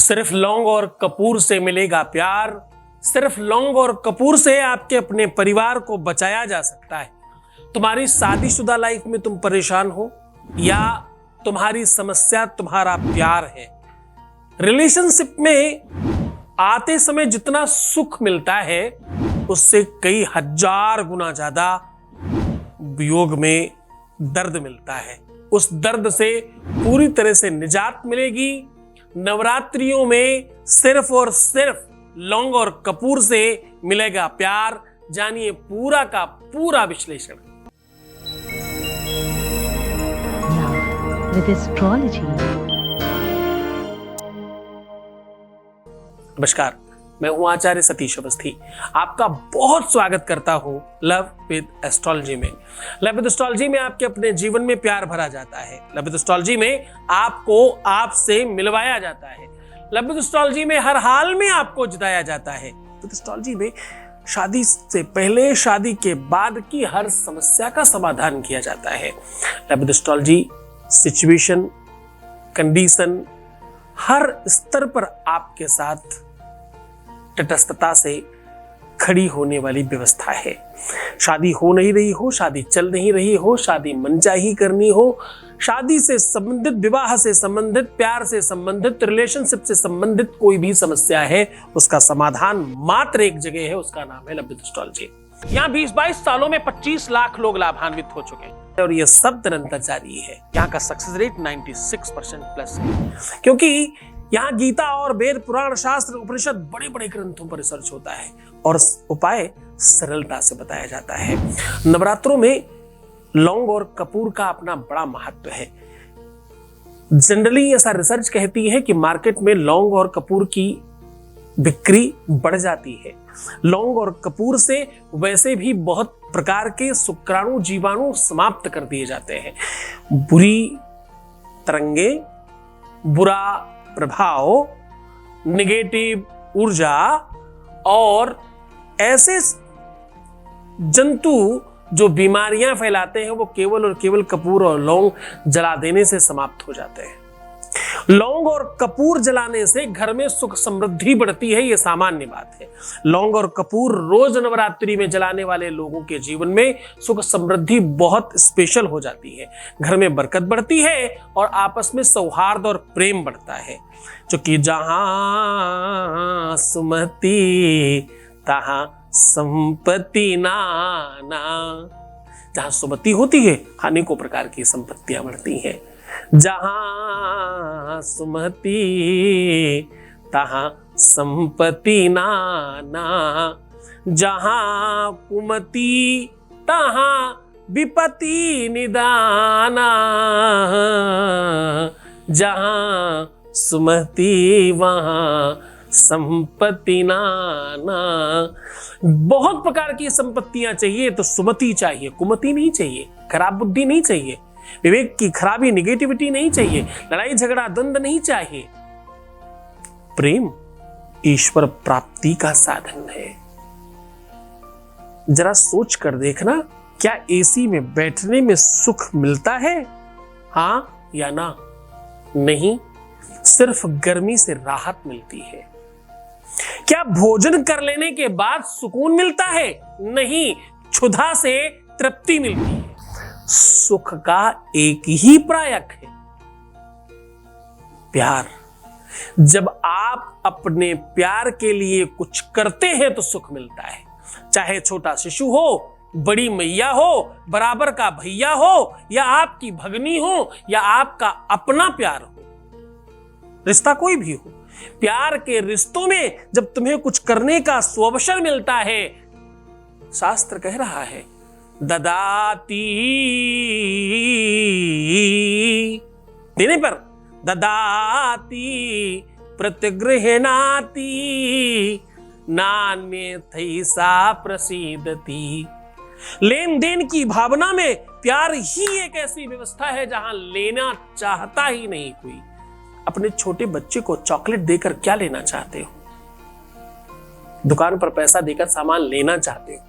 सिर्फ लौंग और कपूर से मिलेगा प्यार, सिर्फ लौंग और कपूर से आपके अपने परिवार को बचाया जा सकता है। तुम्हारी शादीशुदा लाइफ में तुम परेशान हो या तुम्हारी समस्या तुम्हारा प्यार है। रिलेशनशिप में आते समय जितना सुख मिलता है उससे कई हजार गुना ज्यादा वियोग में दर्द मिलता है। उस दर्द से पूरी तरह से निजात मिलेगी नवरात्रियों में सिर्फ और सिर्फ लौंग और कपूर से मिलेगा प्यार। जानिए पूरा का पूरा विश्लेषण। With astrology. नमस्कार, मैं हूं आचार्य सतीश अवस्थी। आपका बहुत स्वागत करता हूं लव विद एस्ट्रोलॉजी में। लव विद एस्ट्रोलॉजी में आपके अपने जीवन में प्यार भरा जाता है। लव विद एस्ट्रोलॉजी में आपको आपसे मिलवाया जाता है। लव विद एस्ट्रोलॉजी में हर हाल में आपको जिताया जाता है। विद एस्ट्रोलॉजी में शादी से पहले, शादी के बाद की हर समस्या का समाधान किया जाता है। Love with astrology situation, condition, हर स्तर पर आपके साथ तटस्थता से खड़ी होने वाली व्यवस्था है। शादी हो नहीं रही हो, शादी चल नहीं रही हो, शादी मनचाही करनी हो, शादी से संबंधित, विवाह से संबंधित, प्यार से संबंधित, रिलेशनशिप से संबंधित कोई भी समस्या है, उसका समाधान मात्र एक जगह है, उसका नाम है लव विद एस्ट्रोलॉजी। यहाँ 20-22 सालों में 25 लाख लोग लाभान्वित हो चुके हैं और ये सब निरंतर जारी है। यहाँ का सक्सेस रेट 96% प्लस है, क्योंकि यहाँ गीता और वेद, पुराण, शास्त्र, उपनिषद, बड़े बड़े ग्रंथों पर रिसर्च होता है और उपाय सरलता से बताया जाता है। नवरात्रों में लौंग और कपूर का अपना बड़ा महत्व है। जनरली ऐसा रिसर्च कहती है कि मार्केट में लौंग और कपूर की बिक्री बढ़ जाती है। लौंग और कपूर से वैसे भी बहुत प्रकार के शुक्राणु, जीवाणु समाप्त कर दिए जाते हैं। बुरी तरंगे, बुरा प्रभाव, नेगेटिव ऊर्जा और ऐसे जंतु जो बीमारियां फैलाते हैं वो केवल और केवल कपूर और लौंग जला देने से समाप्त हो जाते हैं। लौंग और कपूर जलाने से घर में सुख समृद्धि बढ़ती है, ये सामान्य बात है। लौंग और कपूर रोज नवरात्रि में जलाने वाले लोगों के जीवन में सुख समृद्धि बहुत स्पेशल हो जाती है। घर में बरकत बढ़ती है और आपस में सौहार्द और प्रेम बढ़ता है। क्योंकि जहां सुमति तहां संपत्ति नाना। जहां सुमति होती है अनेकों प्रकार की संपत्तियां बढ़ती हैं। जहां सुमति तहां संपत्ति नाना, जहां कुमति तहां विपत्ति निदाना, जहां सुमति वहां संपत्ति नाना। बहुत प्रकार की संपत्तियां चाहिए तो सुमति चाहिए, कुमति नहीं चाहिए, खराब बुद्धि नहीं चाहिए, विवेक की खराबी, निगेटिविटी नहीं चाहिए, लड़ाई झगड़ा द्वंद्व नहीं चाहिए। प्रेम ईश्वर प्राप्ति का साधन है। जरा सोच कर देखना, क्या एसी में बैठने में सुख मिलता है? हाँ या ना? नहीं, सिर्फ गर्मी से राहत मिलती है। क्या भोजन कर लेने के बाद सुकून मिलता है? नहीं, क्षुधा से तृप्ति मिलती है। सुख का एक ही प्रायक है, प्यार। जब आप अपने प्यार के लिए कुछ करते हैं तो सुख मिलता है। चाहे छोटा शिशु हो, बड़ी मैया हो, बराबर का भैया हो, या आपकी भगनी हो, या आपका अपना प्यार हो, रिश्ता कोई भी हो, प्यार के रिश्तों में जब तुम्हें कुछ करने का सुअवसर मिलता है, शास्त्र कह रहा है ददाती, देने पर ददाती प्रतिगृहणाति, नान्यथैसा प्रसीदति। लेन देन की भावना में प्यार ही एक ऐसी व्यवस्था है जहां लेना चाहता ही नहीं कोई। अपने छोटे बच्चे को चॉकलेट देकर क्या लेना चाहते हो? दुकान पर पैसा देकर सामान लेना चाहते हो?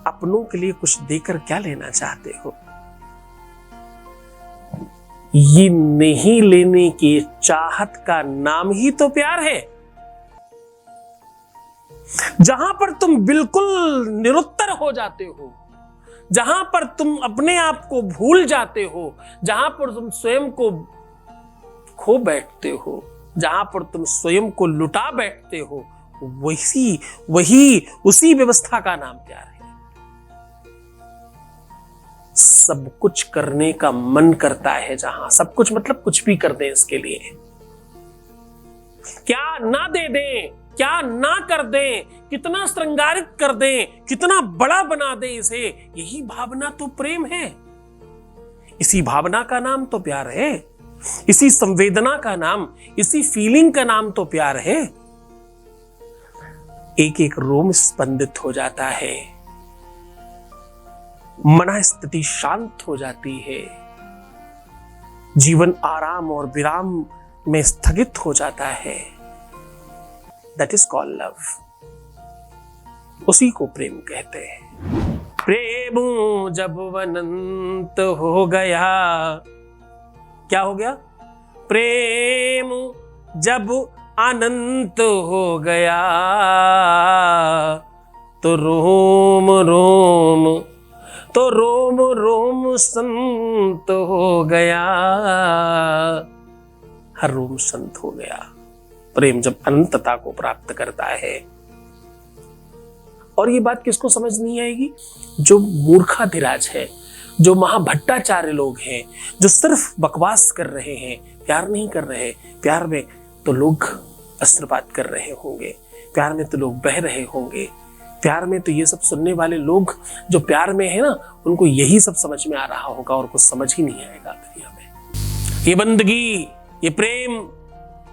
अपनों के लिए कुछ देकर क्या लेना चाहते हो? ये नहीं लेने की चाहत का नाम ही तो प्यार है। जहां पर तुम बिल्कुल निरुत्तर हो जाते हो, जहां पर तुम अपने आप को भूल जाते हो, जहां पर तुम स्वयं को खो बैठते हो, जहां पर तुम स्वयं को लुटा बैठते हो, वही उसी व्यवस्था का नाम प्यार है। सब कुछ करने का मन करता है, जहां सब कुछ मतलब कुछ भी कर दें इसके लिए, क्या ना दे दें, क्या ना कर दें, कितना श्रृंगारित कर दें, कितना बड़ा बना दें इसे, यही भावना तो प्रेम है। इसी भावना का नाम तो प्यार है, इसी संवेदना का नाम, इसी फीलिंग का नाम तो प्यार है। एक एक रोम स्पंदित हो जाता है, मन स्थिति शांत हो जाती है, जीवन आराम और विराम में स्थगित हो जाता है। That is called love. उसी को प्रेम कहते हैं। प्रेम जब अनंत हो गया, क्या हो गया? प्रेम जब अनंत हो गया, तो रोम रोम, तो रोम रोम संत हो गया, हर रोम संत हो गया। प्रेम जब अनंतता को प्राप्त करता है। और ये बात किसको समझ नहीं आएगी? जो मूर्खाधिराज है, जो महाभट्टाचार्य लोग हैं, जो सिर्फ बकवास कर रहे हैं, प्यार नहीं कर रहे। प्यार में तो लोग अस्त्रपात कर रहे होंगे, प्यार में तो लोग बह रहे होंगे, प्यार में तो ये सब सुनने वाले लोग जो प्यार में है ना, उनको यही सब समझ में आ रहा होगा और कुछ समझ ही नहीं आएगा दुनिया में। ये बंदगी, ये प्रेम,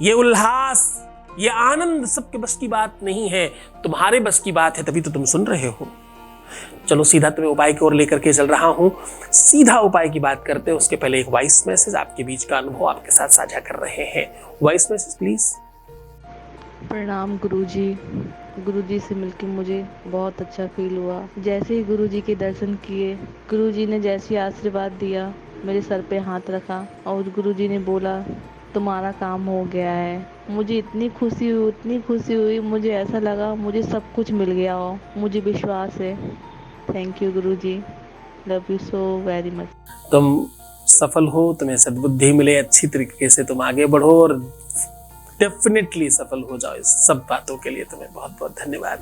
ये उल्लास, ये आनंद सबके बस की बात नहीं है, तुम्हारे बस की बात है, तभी तो तुम सुन रहे हो। चलो सीधा तुम्हें उपाय की ओर लेकर के चल रहा हूं। सीधा उपाय की बात करते हैं उसके पहले एक वॉइस मैसेज आपके बीच का अनुभव आपके साथ साझा कर रहे हैं। Voice message please. प्रणाम गुरुजी। गुरुजी से मिलकर मुझे बहुत अच्छा फील हुआ। जैसे ही गुरुजी के दर्शन किए, गुरुजी ने जैसे आशीर्वाद दिया, मेरे सर पे हाथ रखा और गुरुजी ने बोला तुम्हारा काम हो गया है। मुझे इतनी खुशी हुई, इतनी खुशी हुई, मुझे ऐसा लगा मुझे सब कुछ मिल गया हो। मुझे विश्वास है। Thank you Guruji, love you so very much. तुम सफल हो, तुम्हें सद्बुद्धि मिले, अच्छी तरीके से तुम आगे बढ़ो और डेफिनेटली सफल हो जाओ। इस सब बातों के लिए तुम्हें बहुत बहुत धन्यवाद।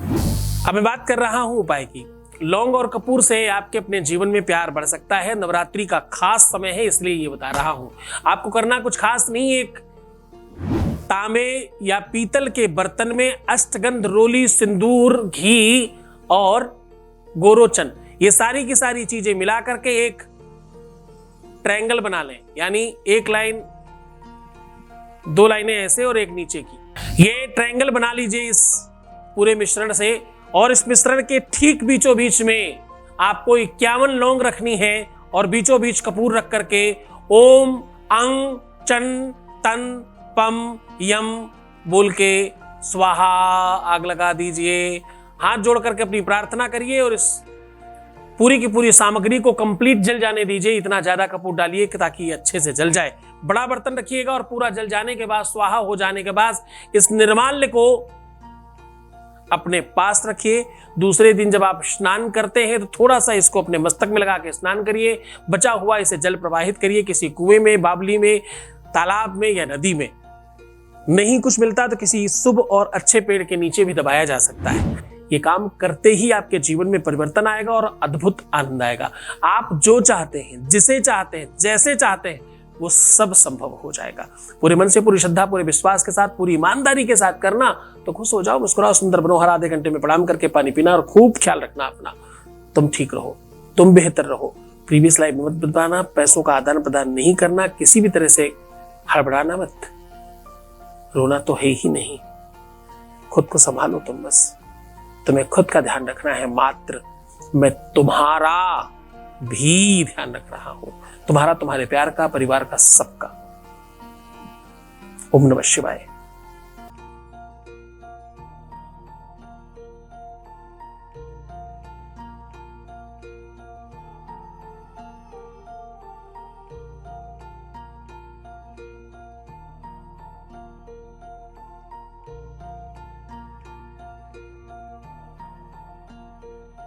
अब मैं बात कर रहा हूं उपाय की। लौंग और कपूर से आपके अपने जीवन में प्यार बढ़ सकता है। नवरात्रि का खास समय है, इसलिए ये बता रहा हूं। आपको करना कुछ खास नहीं, एक तांबे या पीतल के बर्तन में अष्टगंध, रोली, सिंदूर, घी और गोरोचन, ये सारी की सारी चीजें मिला करके एक ट्रायंगल बना लें, यानी एक लाइन, दो लाइनें ऐसे और एक नीचे की। ये ट्रायंगल बना लीजिए इस पूरे मिश्रण से, और इस मिश्रण के ठीक बीचों बीच में आपको 51 लौंग रखनी है और बीचों बीच कपूर रख करके ओम अंग चं तन पम यम बोल के स्वाहा आग लगा दीजिए। हाथ जोड़ करके अपनी प्रार्थना करिए और इस पूरी की पूरी सामग्री को कंप्लीट जल जाने दीजिए। इतना ज्यादा कपूर डालिए ताकि ये अच्छे से जल जाए। बड़ा बर्तन रखिएगा और पूरा जल जाने के बाद, स्वाहा हो जाने के बाद, इस निर्माल्य को अपने पास रखिए। दूसरे दिन जब आप स्नान करते हैं तो थोड़ा सा इसको अपने मस्तक में लगा के स्नान करिए। बचा हुआ इसे जल प्रवाहित करिए किसी कुएं में, बावली में, तालाब में या नदी में। नहीं कुछ मिलता तो किसी शुभ और अच्छे पेड़ के नीचे भी दबाया जा सकता है। ये काम करते ही आपके जीवन में परिवर्तन आएगा और अद्भुत आनंद आएगा। आप जो चाहते हैं, जिसे चाहते हैं, जैसे चाहते हैं, वो सब संभव हो जाएगा। पूरे मन से, पूरी श्रद्धा, पूरे विश्वास के साथ, पूरी ईमानदारी के साथ करना तो खुश हो जाओ, मुस्कुराओ, सुंदर बनो। हर आधे घंटे में प्रणाम करके पानी पीना और खूब ख्याल रखना अपना। तुम ठीक रहो, तुम बेहतर रहो। प्रीवियस लाइफ में मत बताना, पैसों का आदान प्रदान नहीं करना, किसी भी तरह से हड़बड़ाना मत। रोना तो है ही नहीं, खुद को संभालो तुम बस। तुम्हें खुद का ध्यान रखना है मात्र। मैं तुम्हारा भी ध्यान रख रहा हूं, तुम्हारा, तुम्हारे प्यार का, परिवार का, सबका। ओम नमः शिवाय।